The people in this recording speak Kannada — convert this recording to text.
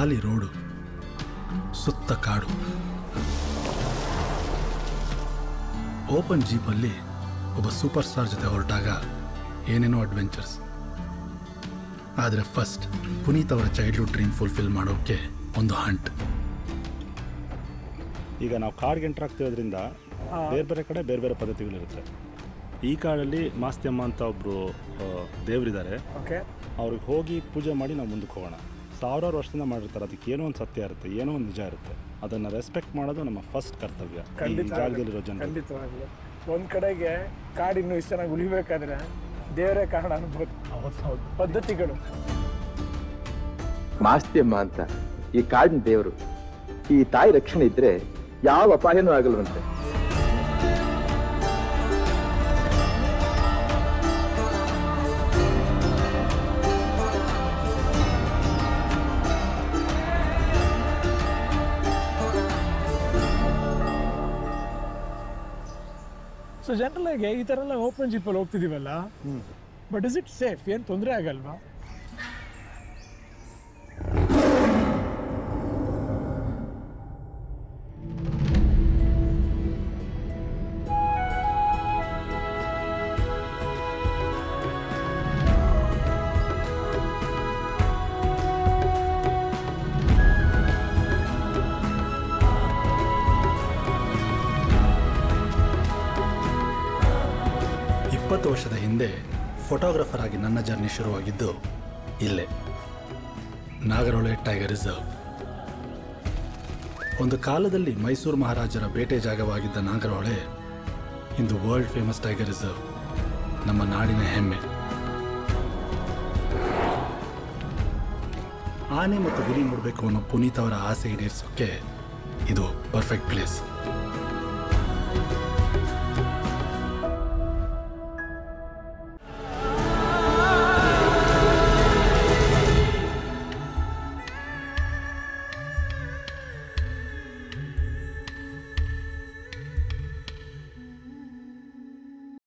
ಖಾಲಿ ರೋಡು, ಸುತ್ತ ಕಾಡು. ಓಪನ್ ಜೀಪಲ್ಲಿ ಒಬ್ಬ ಸೂಪರ್ ಸ್ಟಾರ್ ಜೊತೆ ಹೊರಟಾಗ ಏನೇನೋ ಅಡ್ವೆಂಚರ್ಸ್. ಆದರೆ ಫಸ್ಟ್ ಪುನೀತ್ ಅವರ ಚೈಲ್ಡ್ಹುಡ್ ಡ್ರೀಮ್ ಫುಲ್ಫಿಲ್ ಮಾಡೋಕ್ಕೆ ಒಂದು ಹಂಟ್. ಈಗ ನಾವು ಕಾಡಿಗೆ ಎಂಟ್ರ್ ಆಗ್ತಿರೋದ್ರಿಂದ ಬೇರೆ ಬೇರೆ ಕಡೆ ಬೇರೆ ಬೇರೆ ಪದ್ಧತಿಗಳಿರುತ್ತೆ. ಈ ಕಾಡಲ್ಲಿ ಮಾಸ್ತಿಯಮ್ಮ ಅಂತ ಒಬ್ಬರು ದೇವರಿದ್ದಾರೆ. ಅವ್ರಿಗೆ ಹೋಗಿ ಪೂಜೆ ಮಾಡಿ ನಾವು ಮುಂದಕ್ಕೆ ಹೋಗೋಣ. ಸಾವಿರಾರು ವರ್ಷದಿಂದ ಮಾಡಿರ್ತಾರೆ. ಅದಕ್ಕೆ ಏನೋ ಒಂದು ಸತ್ಯ ಇರುತ್ತೆ, ಏನೋ ಒಂದು ನಿಜ ಇರುತ್ತೆ. ಅದನ್ನು ರೆಸ್ಪೆಕ್ಟ್ ಮಾಡೋದು ನಮ್ಮ ಫಸ್ಟ್ ಕರ್ತವ್ಯ ಈ ಜಾಗದಲ್ಲಿರೋ ಜನ. ಖಂಡಿತವಾಗ್ಲು ಒಂದು ಕಡೆಗೆ ಕಾಡಿನ್ನು ಇಷ್ಟು ಚೆನ್ನಾಗಿ ಉಳಿಬೇಕಾದ್ರೆ ದೇವರೇ ಕಾರಣ ಅನ್ಬೋದು. ಪದ್ಧತಿಗಳು. ಮಾಸ್ತಿಯಮ್ಮ ಅಂತ ಈ ಕಾಡಿನ ದೇವರು. ಈ ತಾಯಿ ರಕ್ಷಣೆ ಇದ್ರೆ ಯಾವ ಅಪಾಯನೂ ಆಗಲ್ವಂತೆ. ಸೊ ಜನರಲ್ ಆಗಿ ಈ ಥರ ಎಲ್ಲ ಓಪನ್ ಜೀಪಲ್ಲಿ ಹೋಗ್ತಿದ್ದೀವಲ್ಲ, ಬಟ್ ಇಸ್ ಇಟ್ ಸೇಫ್? ಏನು ತೊಂದರೆ ಆಗಲ್ವಾ? ವರ್ಷದ ಹಿಂದೆ ಫೋಟೋಗ್ರಾಫರ್ ಆಗಿ ನನ್ನ ಜರ್ನಿ ಶುರುವಾಗಿದ್ದು ಇಲ್ಲೇ, ನಾಗರಹೊಳೆ ಟೈಗರ್ ರಿಸರ್ವ್. ಒಂದು ಕಾಲದಲ್ಲಿ ಮೈಸೂರು ಮಹಾರಾಜರ ಬೇಟೆ ಜಾಗವಾಗಿದ್ದ ನಾಗರಹೊಳೆ ಇಂದು ವರ್ಲ್ಡ್ ಫೇಮಸ್ ಟೈಗರ್ ರಿಸರ್ವ್, ನಮ್ಮ ನಾಡಿನ ಹೆಮ್ಮೆ. ಆನೆ ಮತ್ತು ಹುಲಿ ನೋಡಬೇಕು ಅನ್ನೋ ಪುನೀತ್ ಅವರ ಆಸೆ ಈಡೇರಿಸೋಕ್ಕೆ ಇದು ಪರ್ಫೆಕ್ಟ್ ಪ್ಲೇಸ್.